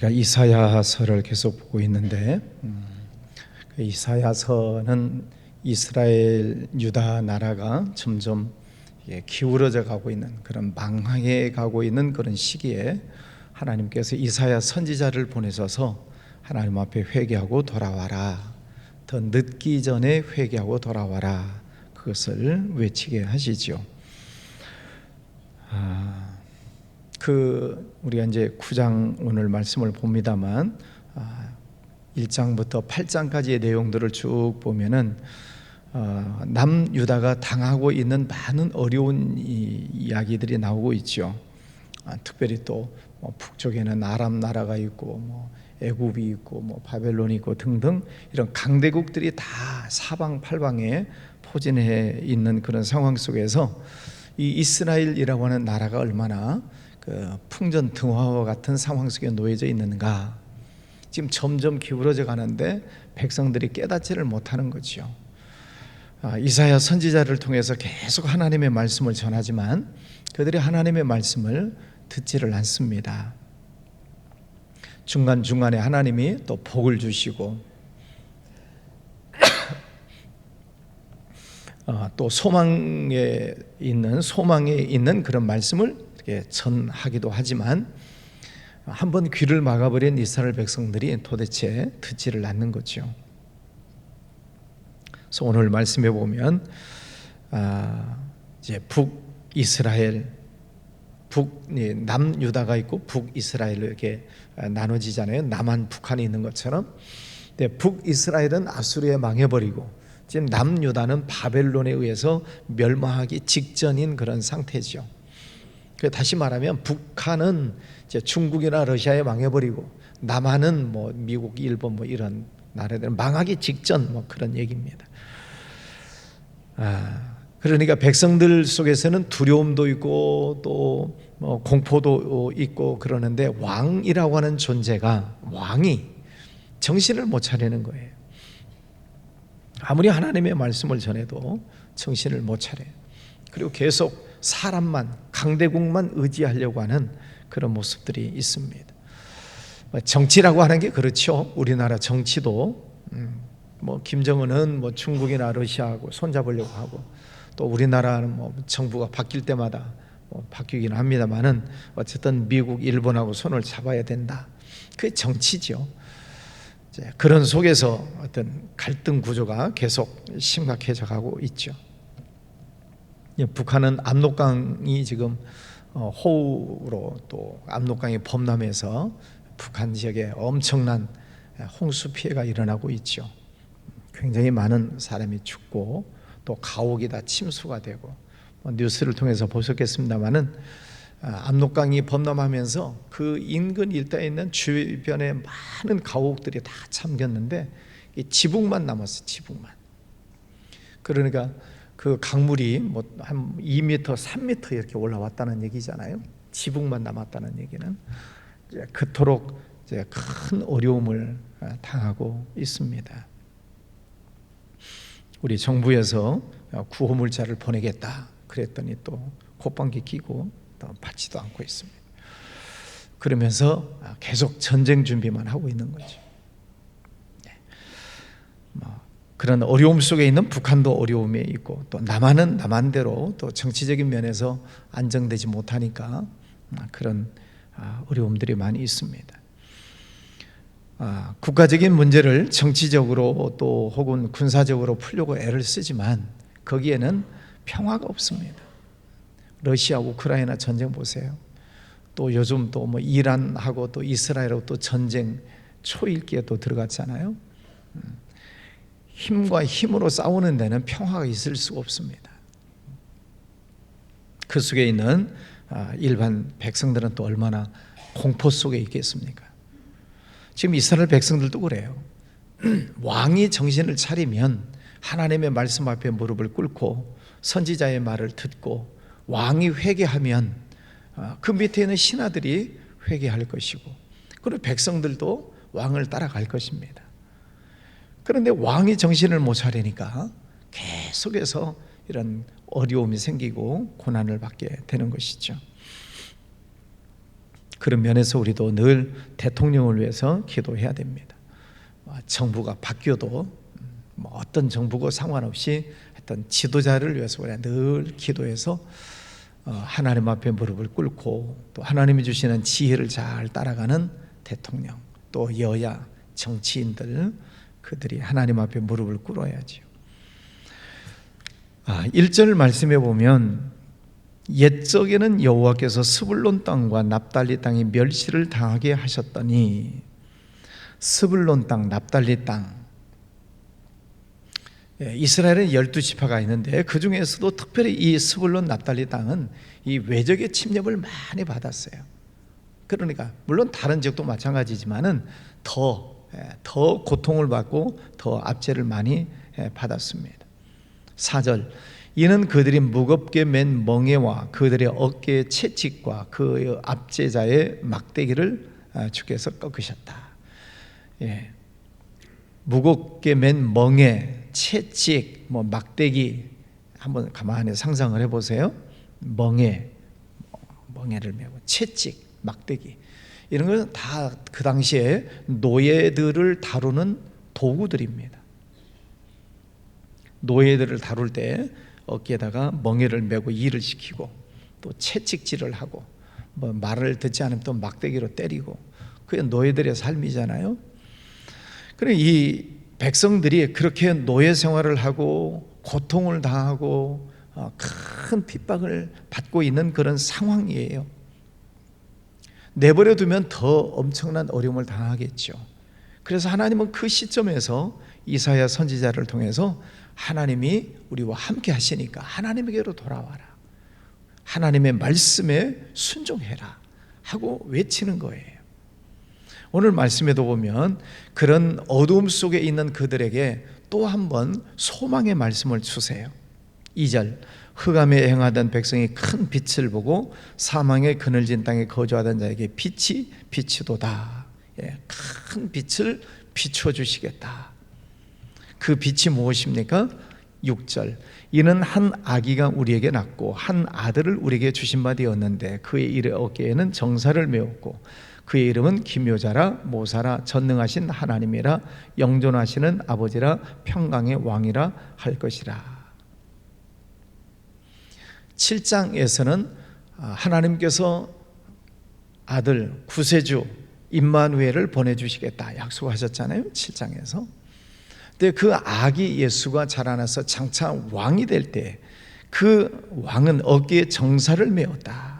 우리가 이사야서를 계속 보고 있는데 그 이사야서는 이스라엘 유다 나라가 점점 기울어져 가고 있는 그런 망하게 가고 있는 그런 시기에 하나님께서 이사야 선지자를 보내셔서 하나님 앞에 회개하고 돌아와라, 더 늦기 전에 회개하고 돌아와라, 그것을 외치게 하시죠. 우리가 이제 9장 오늘 말씀을 봅니다만 1장부터 8장까지의 내용들을 쭉 보면은 남유다가 당하고 있는 많은 어려운 이야기들이 나오고 있죠. 특별히 또 북쪽에는 아람 나라가 있고 애굽이 있고 바벨론이 있고 등등 이런 강대국들이 다 사방팔방에 포진해 있는 그런 상황 속에서 이 이스라엘이라고 하는 나라가 얼마나 그 풍전등화와 같은 상황 속에 놓여져 있는가. 지금 점점 기울어져 가는데 백성들이 깨닫지를 못하는 거죠. 이사야 선지자를 통해서 계속 하나님의 말씀을 전하지만 그들이 하나님의 말씀을 듣지를 않습니다. 중간중간에 하나님이 또 복을 주시고 또 소망에 있는 그런 말씀을 이렇게 전하기도 하지만 한번 귀를 막아버린 이스라엘 백성들이 도대체 듣지를 않는 거죠. 그래서 오늘 말씀해 보면 이제 북이스라엘, 남유다가 있고 북이스라엘로 이렇게 나눠지잖아요. 남한 북한이 있는 것처럼. 근데 북이스라엘은 아수르에 망해버리고 지금 남유다는 바벨론에 의해서 멸망하기 직전인 그런 상태죠. 다시 말하면 북한은 이제 중국이나 러시아에 망해버리고 남한은 미국, 일본 이런 나라들은 망하기 직전 그런 얘기입니다. 그러니까 백성들 속에서는 두려움도 있고 또 공포도 있고 그러는데 왕이라고 하는 존재가 왕이 정신을 못 차리는 거예요. 아무리 하나님의 말씀을 전해도 정신을 못 차려요. 그리고 계속 사람만, 강대국만 의지하려고 하는 그런 모습들이 있습니다. 정치라고 하는 게 그렇죠. 우리나라 정치도 김정은은 중국이나 러시아하고 손잡으려고 하고 또 우리나라는 정부가 바뀔 때마다 바뀌긴 합니다만은 어쨌든 미국, 일본하고 손을 잡아야 된다. 그게 정치죠. 그런 속에서 어떤 갈등 구조가 계속 심각해져 가고 있죠. 북한은 압록강이 지금 호우로 또 압록강이 범람해서 북한 지역에 엄청난 홍수 피해가 일어나고 있죠. 굉장히 많은 사람이 죽고 또 가옥이 다 침수가 되고 뉴스를 통해서 보셨겠습니다마는 압록강이 범람하면서 그 인근 일대에 있는 주변에 많은 가옥들이 다 잠겼는데 지붕만 남았어요. 지붕만. 그러니까 그 강물이 한 2m, 3m 이렇게 올라왔다는 얘기잖아요. 지붕만 남았다는 얘기는 그토록 이제 큰 어려움을 당하고 있습니다. 우리 정부에서 구호물자를 보내겠다 그랬더니 또 콧방귀 끼고 또 받지도 않고 있습니다. 그러면서 계속 전쟁 준비만 하고 있는 거죠. 그런 어려움 속에 있는 북한도 어려움에 있고 또 남한은 남한대로 또 정치적인 면에서 안정되지 못하니까 그런 어려움들이 많이 있습니다. 국가적인 문제를 정치적으로 또 혹은 군사적으로 풀려고 애를 쓰지만 거기에는 평화가 없습니다. 러시아 우크라이나 전쟁 보세요. 또 요즘 또 이란하고 또 이스라엘하고 또 전쟁 초일기에 또 들어갔잖아요. 힘과 힘으로 싸우는 데는 평화가 있을 수가 없습니다. 그 속에 있는 일반 백성들은 또 얼마나 공포 속에 있겠습니까? 지금 이스라엘 백성들도 그래요. 왕이 정신을 차리면 하나님의 말씀 앞에 무릎을 꿇고 선지자의 말을 듣고 왕이 회개하면 그 밑에 있는 신하들이 회개할 것이고 그리고 백성들도 왕을 따라갈 것입니다. 그런데 왕이 정신을 못 차리니까 계속해서 이런 어려움이 생기고 고난을 받게 되는 것이죠. 그런 면에서 우리도 늘 대통령을 위해서 기도해야 됩니다. 정부가 바뀌어도 어떤 정부고 상관없이 어떤 지도자를 위해서 우리가 늘 기도해서 하나님 앞에 무릎을 꿇고 또 하나님이 주시는 지혜를 잘 따라가는 대통령, 또 여야 정치인들, 그들이 하나님 앞에 무릎을 꿇어야지요. 1절 말씀에 보면 옛적에는 여호와께서 스불론 땅과 납달리 땅에 멸시를 당하게 하셨더니, 스불론 땅, 납달리 땅, 이스라엘은 12지파가 있는데 그 중에서도 특별히 이 스불론 납달리 땅은 이 외적의 침략을 많이 받았어요. 그러니까 물론 다른 지역도 마찬가지지만은 더 고통을 받고 더 압제를 많이 받았습니다. 4절, 이는 그들이 무겁게 맨 멍에와 그들의 어깨의 채찍과 그 압제자의 막대기를 주께서 꺾으셨다. 무겁게 맨 멍에, 채찍, 막대기, 한번 가만히 상상을 해보세요. 멍에를 메고 채찍, 막대기, 이런 것은 다 그 당시에 노예들을 다루는 도구들입니다. 노예들을 다룰 때 어깨에다가 멍에를 메고 일을 시키고, 또 채찍질을 하고, 말을 듣지 않으면 또 막대기로 때리고, 그게 노예들의 삶이잖아요. 그래, 이 백성들이 그렇게 노예 생활을 하고 고통을 당하고 큰 핍박을 받고 있는 그런 상황이에요. 내버려 두면 더 엄청난 어려움을 당하겠죠. 그래서 하나님은 그 시점에서 이사야 선지자를 통해서 하나님이 우리와 함께 하시니까 하나님에게로 돌아와라, 하나님의 말씀에 순종해라 하고 외치는 거예요. 오늘 말씀에도 보면 그런 어두움 속에 있는 그들에게 또 한 번 소망의 말씀을 주세요. 2절, 흑암에 행하던 백성이 큰 빛을 보고 사망의 그늘진 땅에 거주하던 자에게 빛이 비추도다. 큰 빛을 비춰주시겠다. 그 빛이 무엇입니까? 6절, 이는 한 아기가 우리에게 낳고 한 아들을 우리에게 주신 바 되었는데 그의 이의 어깨에는 정사를 메었고 그의 이름은 기묘자라, 모사라, 전능하신 하나님이라, 영존하시는 아버지라, 평강의 왕이라 할 것이라. 7장에서는 하나님께서 아들 구세주 임마누엘을 보내주시겠다 약속하셨잖아요. 7장에서. 근데 그 아기 예수가 자라나서 장차 왕이 될 때 그 왕은 어깨에 정사를 메었다.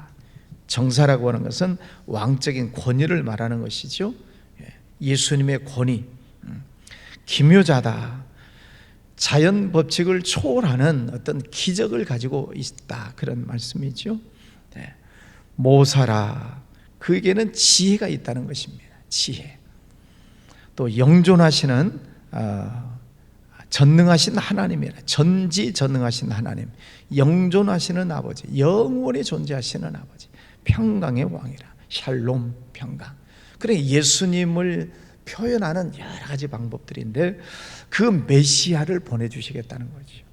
정사라고 하는 것은 왕적인 권위를 말하는 것이죠. 예수님의 권위, 기묘자다. 자연 법칙을 초월하는 어떤 기적을 가지고 있다, 그런 말씀이죠. 모사라, 그에게는 지혜가 있다는 것입니다. 지혜. 또 영존하시는 전능하신 하나님이라, 전지전능하신 하나님, 영존하시는 아버지, 영원히 존재하시는 아버지, 평강의 왕이라, 샬롬, 평강. 그래, 예수님을 표현하는 여러 가지 방법들인데 그 메시아를 보내주시겠다는 거죠.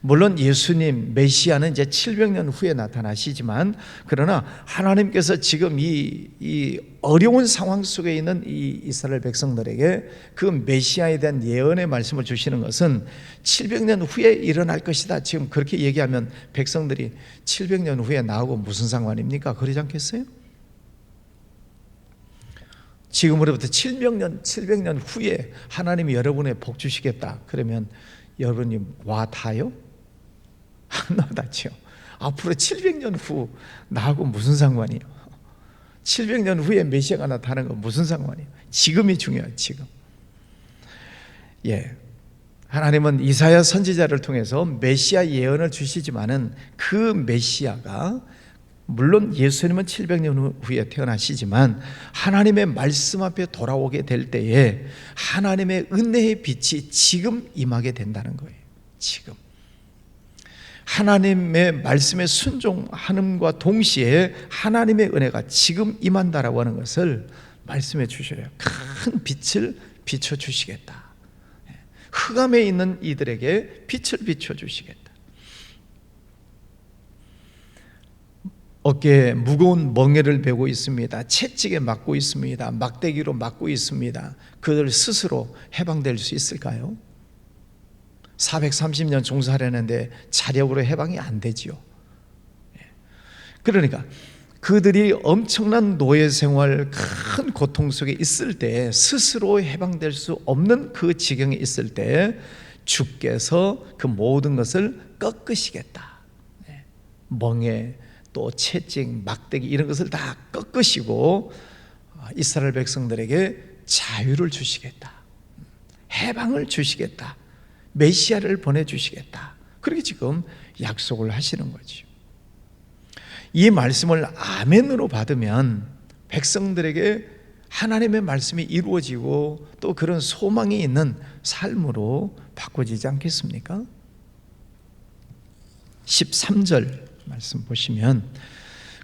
물론 예수님 메시아는 이제 700년 후에 나타나시지만, 그러나 하나님께서 지금 이 어려운 상황 속에 있는 이 이스라엘 백성들에게 그 메시아에 대한 예언의 말씀을 주시는 것은 700년 후에 일어날 것이다. 지금 그렇게 얘기하면 백성들이 700년 후에 나하고 무슨 상관입니까? 그러지 않겠어요? 지금으로부터 700년 후에 하나님이 여러분의 복 주시겠다. 그러면 여러분이 와 타요? 안 와닿죠. 앞으로 700년 후 나하고 무슨 상관이에요? 700년 후에 메시아가 나타나는 건 무슨 상관이에요? 지금이 중요해요. 지금. 하나님은 이사야 선지자를 통해서 메시아 예언을 주시지만은 그 메시아가, 물론 예수님은 700년 후에 태어나시지만 하나님의 말씀 앞에 돌아오게 될 때에 하나님의 은혜의 빛이 지금 임하게 된다는 거예요. 지금 하나님의 말씀에 순종함과 동시에 하나님의 은혜가 지금 임한다라고 하는 것을 말씀해 주셔요. 큰 빛을 비춰주시겠다. 흑암에 있는 이들에게 빛을 비춰주시겠다. 어깨에 무거운 멍에를 베고 있습니다. 채찍에 맞고 있습니다. 막대기로 맞고 있습니다. 그들 스스로 해방될 수 있을까요? 430년 종사하려는데 자력으로 해방이 안 되지요. 그러니까 그들이 엄청난 노예 생활, 큰 고통 속에 있을 때, 스스로 해방될 수 없는 그 지경에 있을 때 주께서 그 모든 것을 꺾으시겠다. 멍에, 또 채찍, 막대기 이런 것을 다 꺾으시고 이스라엘 백성들에게 자유를 주시겠다. 해방을 주시겠다. 메시아를 보내주시겠다. 그렇게 지금 약속을 하시는 거죠. 이 말씀을 아멘으로 받으면 백성들에게 하나님의 말씀이 이루어지고 또 그런 소망이 있는 삶으로 바꿔지지 않겠습니까? 13절 말씀 보시면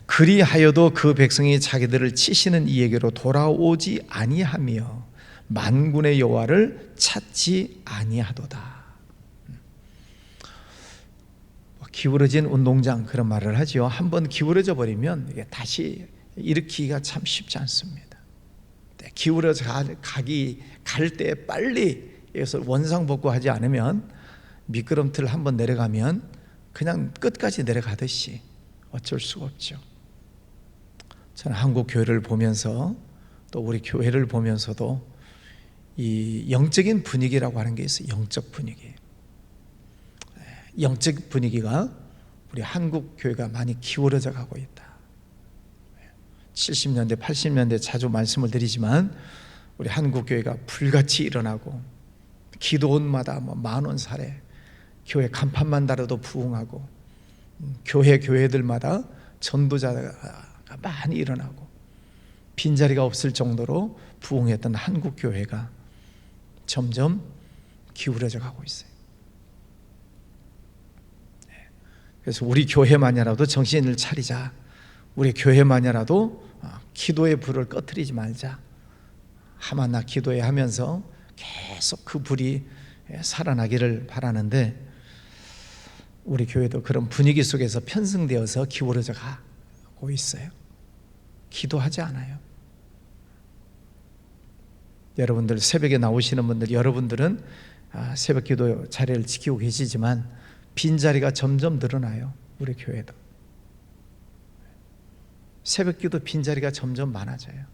그리하여도 그 백성이 자기들을 치시는 이에게로 돌아오지 아니하며 만군의 여호와를 찾지 아니하도다. 기울어진 운동장 그런 말을 하죠. 한번 기울어져 버리면 이게 다시 일으키기가 참 쉽지 않습니다. 기울어져 갈 때 빨리 이것을 원상복구하지 않으면 미끄럼틀 한번 내려가면 그냥 끝까지 내려가듯이 어쩔 수가 없죠. 저는 한국 교회를 보면서 또 우리 교회를 보면서도 이 영적인 분위기라고 하는 게 있어요. 영적 분위기. 영적 분위기가 우리 한국 교회가 많이 기울어져 가고 있다. 70년대, 80년대 자주 말씀을 드리지만 우리 한국 교회가 불같이 일어나고 기도원마다 10,000원 사례, 교회 간판만 달아도 부흥하고 교회들마다 전도자가 많이 일어나고 빈자리가 없을 정도로 부흥했던 한국 교회가 점점 기울어져 가고 있어요. 그래서 우리 교회만이라도 정신을 차리자. 우리 교회만이라도 기도의 불을 꺼트리지 말자. 하마나 기도해 하면서 계속 그 불이 살아나기를 바라는데 우리 교회도 그런 분위기 속에서 편승되어서 기울어져 가고 있어요. 기도하지 않아요. 여러분들 새벽에 나오시는 분들, 여러분들은 새벽 기도 자리를 지키고 계시지만 빈자리가 점점 늘어나요. 우리 교회도 새벽 기도 빈자리가 점점 많아져요.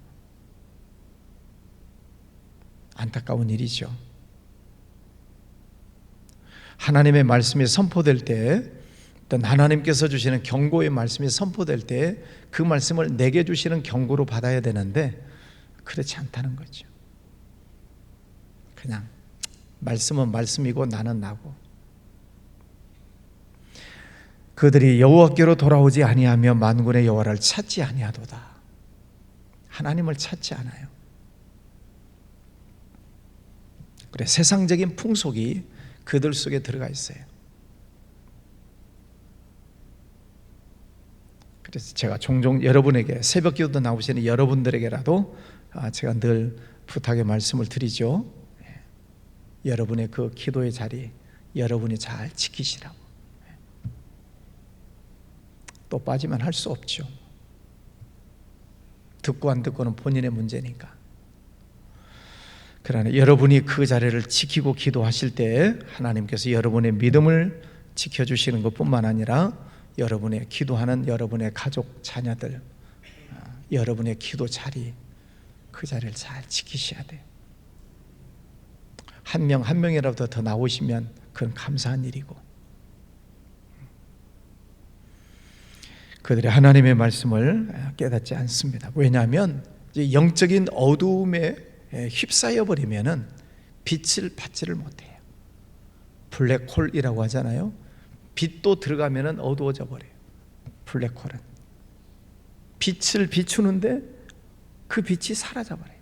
안타까운 일이죠. 하나님의 말씀이 선포될 때, 어떤 하나님께서 주시는 경고의 말씀이 선포될 때 그 말씀을 내게 주시는 경고로 받아야 되는데 그렇지 않다는 거죠. 그냥 말씀은 말씀이고 나는 나고. 그들이 여호와께로 돌아오지 아니하며 만군의 여호와를 찾지 아니하도다. 하나님을 찾지 않아요. 그래, 세상적인 풍속이 그들 속에 들어가 있어요. 그래서 제가 종종 여러분에게 새벽 기도 나오시는 여러분들에게라도 제가 늘 부탁의 말씀을 드리죠. 여러분의 그 기도의 자리 여러분이 잘 지키시라고. 또 빠지면 할 수 없죠. 듣고 안 듣고는 본인의 문제니까. 그러나 여러분이 그 자리를 지키고 기도하실 때 하나님께서 여러분의 믿음을 지켜주시는 것뿐만 아니라 여러분의 기도하는 여러분의 가족, 자녀들, 여러분의 기도 자리, 그 자리를 잘 지키셔야 돼요. 한 명 한 명이라도 더 나오시면 그건 감사한 일이고, 그들이 하나님의 말씀을 깨닫지 않습니다. 왜냐하면 영적인 어두움에 휩싸여 버리면은 빛을 받지를 못해요. 블랙홀이라고 하잖아요. 빛도 들어가면은 어두워져 버려요. 블랙홀은 빛을 비추는데 그 빛이 사라져 버려요.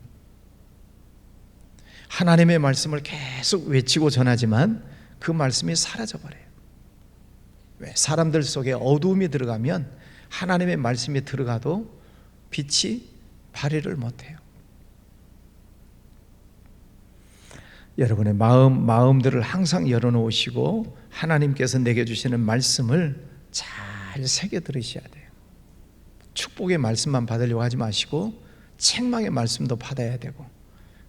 하나님의 말씀을 계속 외치고 전하지만 그 말씀이 사라져 버려요. 왜? 사람들 속에 어두움이 들어가면 하나님의 말씀이 들어가도 빛이 발휘를 못해요. 여러분의 마음들을 항상 열어놓으시고 하나님께서 내게 주시는 말씀을 잘 새겨 들으셔야 돼요. 축복의 말씀만 받으려고 하지 마시고 책망의 말씀도 받아야 되고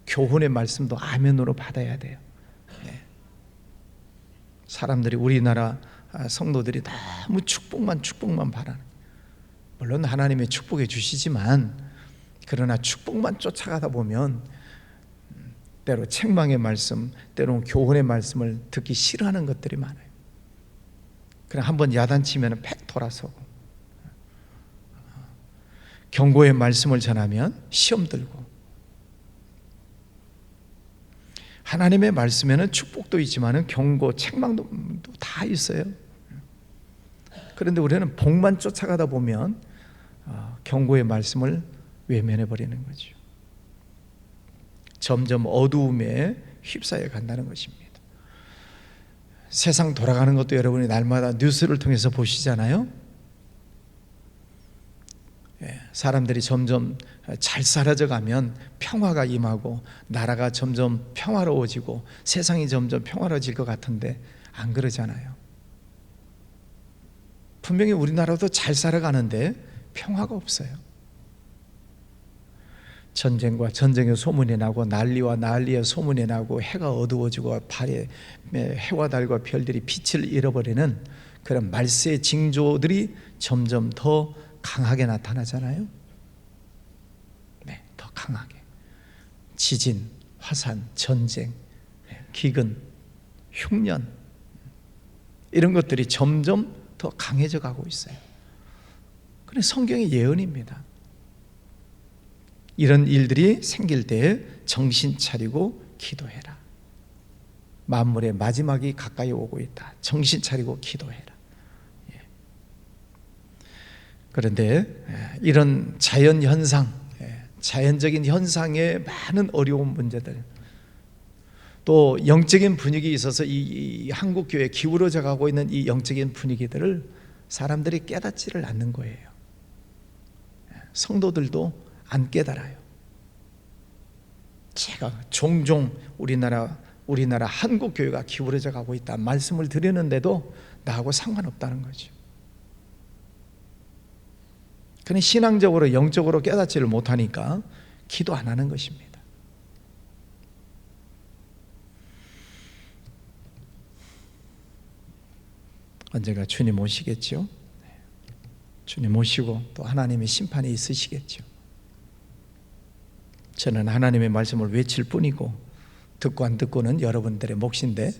교훈의 말씀도 아멘으로 받아야 돼요. 사람들이, 우리나라 성도들이 너무 축복만 바라는, 물론 하나님의 축복해 주시지만 그러나 축복만 쫓아가다 보면 때로 책망의 말씀, 때로는 교훈의 말씀을 듣기 싫어하는 것들이 많아요. 그냥 한번 야단치면 팩 돌아서고, 경고의 말씀을 전하면 시험 들고, 하나님의 말씀에는 축복도 있지만 경고, 책망도 다 있어요. 그런데 우리는 복만 쫓아가다 보면 경고의 말씀을 외면해 버리는 거죠. 점점 어두움에 휩싸여 간다는 것입니다. 세상 돌아가는 것도 여러분이 날마다 뉴스를 통해서 보시잖아요. 사람들이 점점 잘 살아져 가면 평화가 임하고 나라가 점점 평화로워지고 세상이 점점 평화로워질 것 같은데 안 그러잖아요. 분명히 우리나라도 잘 살아가는데 평화가 없어요. 전쟁과 전쟁의 소문이 나고 난리와 난리의 소문이 나고 해가 어두워지고 발에 해와 달과 별들이 빛을 잃어버리는 그런 말세의 징조들이 점점 더 강하게 나타나잖아요. 네, 더 강하게. 지진, 화산, 전쟁, 기근, 흉년, 이런 것들이 점점 더 강해져 가고 있어요. 그래, 성경의 예언입니다. 이런 일들이 생길 때 정신 차리고 기도해라. 만물의 마지막이 가까이 오고 있다. 정신 차리고 기도해라. 그런데 이런 자연 현상, 자연적인 현상의 많은 어려운 문제들, 또 영적인 분위기에 있어서 이 한국 교회에 기울어져 가고 있는 이 영적인 분위기들을 사람들이 깨닫지를 않는 거예요. 성도들도 안 깨달아요. 제가 종종 우리나라 한국 교회가 기울어져 가고 있다 말씀을 드리는데도 나하고 상관없다는 거죠. 그냥 신앙적으로 영적으로 깨닫지를 못하니까 기도 안 하는 것입니다. 언젠가 주님 오시겠죠. 주님 오시고 또 하나님의 심판이 있으시겠죠. 저는 하나님의 말씀을 외칠 뿐이고 듣고 안 듣고는 여러분들의 몫인데,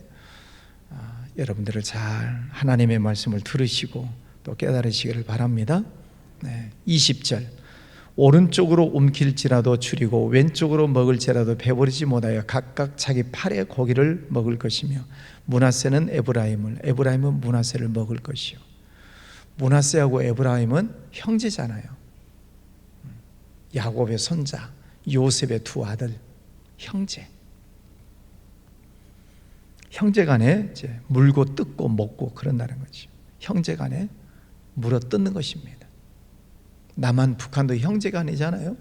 여러분들을 잘 하나님의 말씀을 들으시고 또 깨달으시기를 바랍니다. 20절, 오른쪽으로 움킬지라도 줄이고 왼쪽으로 먹을지라도 배부르지 못하여 각각 자기 팔의 고기를 먹을 것이며 므낫세는 에브라임은 므낫세를 먹을 것이요. 므낫세하고 에브라임은 형제잖아요. 야곱의 손자, 요셉의 두 아들, 형제간에 이제 물고 뜯고 먹고 그런다는 거죠. 형제간에 물어 뜯는 것입니다. 남한 북한도 형제간이잖아요.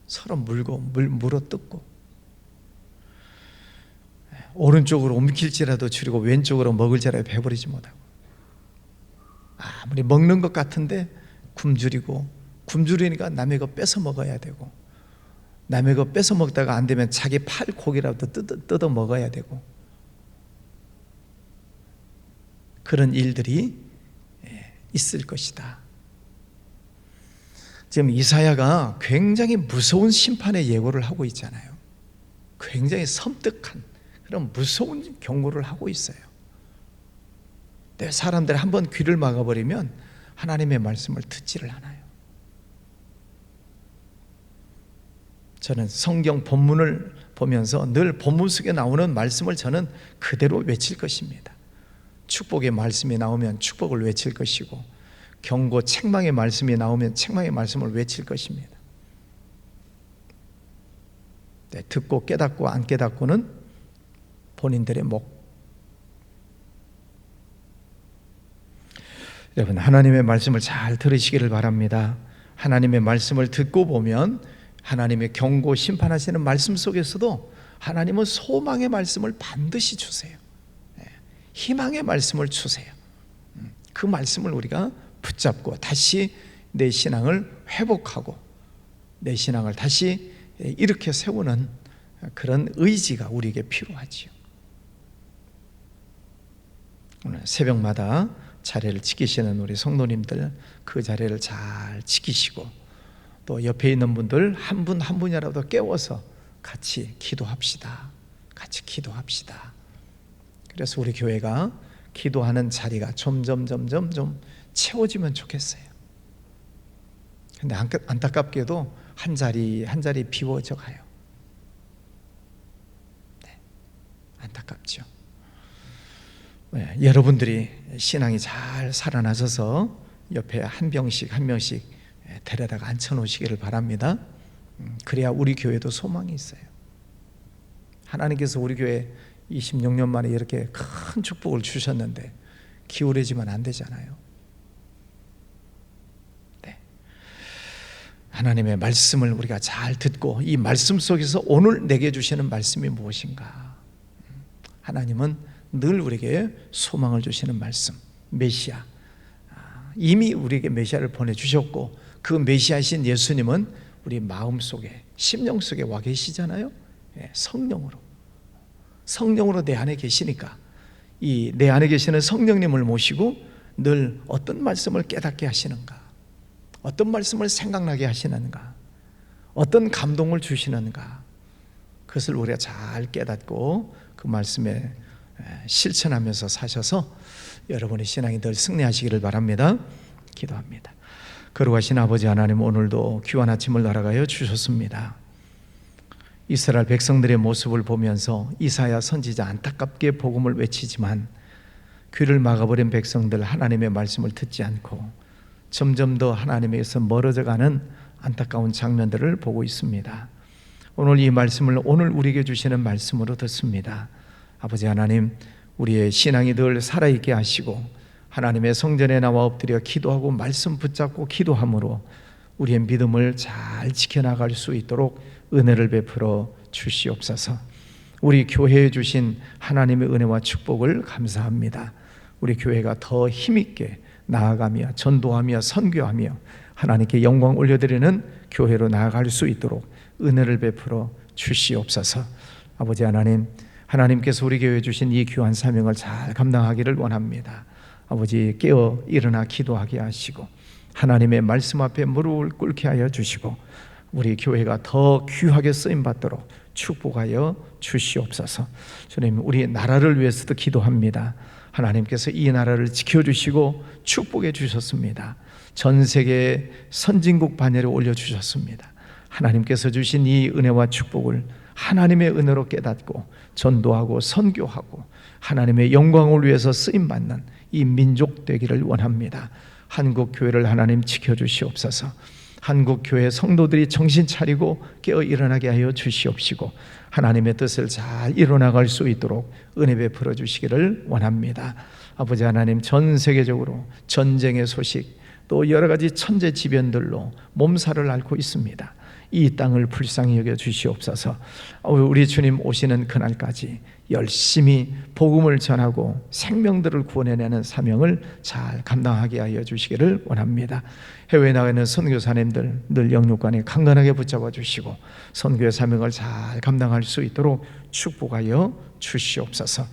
서로 물어 뜯고, 오른쪽으로 움킬지라도 줄이고 왼쪽으로 먹을지라도 배부르지 못하고, 아무리 먹는 것 같은데 굶주리니까 남의 거 뺏어 먹어야 되고, 남의 거 뺏어 먹다가 안 되면 자기 팔 고기라도 뜯어 먹어야 되고, 그런 일들이 있을 것이다. 지금 이사야가 굉장히 무서운 심판의 예고를 하고 있잖아요. 굉장히 섬뜩한 그런 무서운 경고를 하고 있어요. 근데 사람들이 한번 귀를 막아버리면 하나님의 말씀을 듣지를 않아요. 저는 성경 본문을 보면서 늘 본문 속에 나오는 말씀을 저는 그대로 외칠 것입니다. 축복의 말씀이 나오면 축복을 외칠 것이고, 경고, 책망의 말씀이 나오면 책망의 말씀을 외칠 것입니다. 네, 듣고 깨닫고 안 깨닫고는 본인들의 목. 여러분, 하나님의 말씀을 잘 들으시기를 바랍니다. 하나님의 말씀을 듣고 보면 하나님의 경고, 심판하시는 말씀 속에서도 하나님은 소망의 말씀을 반드시 주세요. 희망의 말씀을 주세요. 그 말씀을 우리가 붙잡고 다시 내 신앙을 회복하고 내 신앙을 다시 일으켜 세우는 그런 의지가 우리에게 필요하지요. 오늘 새벽마다 자리를 지키시는 우리 성도님들, 그 자리를 잘 지키시고 또 옆에 있는 분들 한 분 한 분이라도 깨워서 같이 기도합시다. 같이 기도합시다. 그래서 우리 교회가 기도하는 자리가 점점 좀 채워지면 좋겠어요. 근데 안타깝게도 한 자리 한 자리 비워져 가요. 네, 안타깝죠. 네, 여러분들이 신앙이 잘 살아나셔서 옆에 한 명씩 데려다가 앉혀놓으시기를 바랍니다. 그래야 우리 교회도 소망이 있어요. 하나님께서 우리 교회 26년 만에 이렇게 큰 축복을 주셨는데 기울어지면 안 되잖아요. 네. 하나님의 말씀을 우리가 잘 듣고 이 말씀 속에서 오늘 내게 주시는 말씀이 무엇인가? 하나님은 늘 우리에게 소망을 주시는 말씀, 메시아. 이미 우리에게 메시아를 보내주셨고 그 메시아이신 예수님은 우리 마음속에, 심령 속에 와 계시잖아요. 성령으로 내 안에 계시니까 이 내 안에 계시는 성령님을 모시고 늘 어떤 말씀을 깨닫게 하시는가, 어떤 말씀을 생각나게 하시는가, 어떤 감동을 주시는가, 그것을 우리가 잘 깨닫고 그 말씀에 실천하면서 사셔서 여러분의 신앙이 늘 승리하시기를 바랍니다. 기도합니다. 거룩하신 아버지 하나님, 오늘도 귀한 아침을 날아가여 주셨습니다. 이스라엘 백성들의 모습을 보면서 이사야 선지자 안타깝게 복음을 외치지만 귀를 막아버린 백성들, 하나님의 말씀을 듣지 않고 점점 더 하나님에게서 멀어져가는 안타까운 장면들을 보고 있습니다. 오늘 이 말씀을 오늘 우리에게 주시는 말씀으로 듣습니다. 아버지 하나님, 우리의 신앙이 늘 살아있게 하시고 하나님의 성전에 나와 엎드려 기도하고 말씀 붙잡고 기도함으로 우리의 믿음을 잘 지켜나갈 수 있도록 은혜를 베풀어 주시옵소서. 우리 교회에 주신 하나님의 은혜와 축복을 감사합니다. 우리 교회가 더 힘있게 나아가며 전도하며 선교하며 하나님께 영광 올려드리는 교회로 나아갈 수 있도록 은혜를 베풀어 주시옵소서. 아버지 하나님, 하나님께서 우리 교회에 주신 이 귀한 사명을 잘 감당하기를 원합니다. 아버지, 깨어 일어나 기도하게 하시고 하나님의 말씀 앞에 무릎을 꿇게 하여 주시고 우리 교회가 더 귀하게 쓰임받도록 축복하여 주시옵소서. 주님, 우리 나라를 위해서도 기도합니다. 하나님께서 이 나라를 지켜주시고 축복해 주셨습니다. 전 세계 선진국 반열에 올려주셨습니다. 하나님께서 주신 이 은혜와 축복을 하나님의 은혜로 깨닫고 전도하고 선교하고 하나님의 영광을 위해서 쓰임받는 이 민족 되기를 원합니다. 한국 교회를 하나님 지켜주시옵소서. 한국 교회 성도들이 정신 차리고 깨어 일어나게 하여 주시옵시고 하나님의 뜻을 잘 이뤄나갈 수 있도록 은혜 베풀어 주시기를 원합니다. 아버지 하나님, 전 세계적으로 전쟁의 소식 또 여러 가지 천재지변들로 몸살을 앓고 있습니다. 이 땅을 불쌍히 여겨 주시옵소서. 우리 주님 오시는 그날까지 열심히 복음을 전하고 생명들을 구원해내는 사명을 잘 감당하게 하여 주시기를 원합니다. 해외에 나가 있는 선교사님들 늘 영육간에 강건하게 붙잡아 주시고 선교의 사명을 잘 감당할 수 있도록 축복하여 주시옵소서.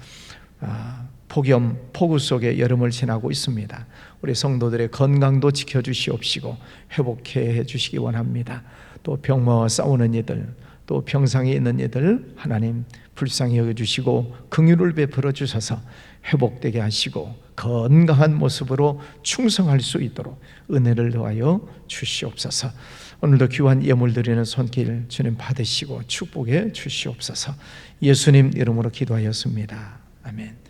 폭염, 폭우 속에 여름을 지나고 있습니다. 우리 성도들의 건강도 지켜주시옵시고 회복해 주시기 원합니다. 또 병마와 싸우는 이들, 또 병상에 있는 이들 하나님 불쌍히 여겨주시고 긍휼을 베풀어 주셔서 회복되게 하시고 건강한 모습으로 충성할 수 있도록 은혜를 더하여 주시옵소서. 오늘도 귀한 예물 드리는 손길 주님 받으시고 축복해 주시옵소서. 예수님 이름으로 기도하였습니다. 아멘.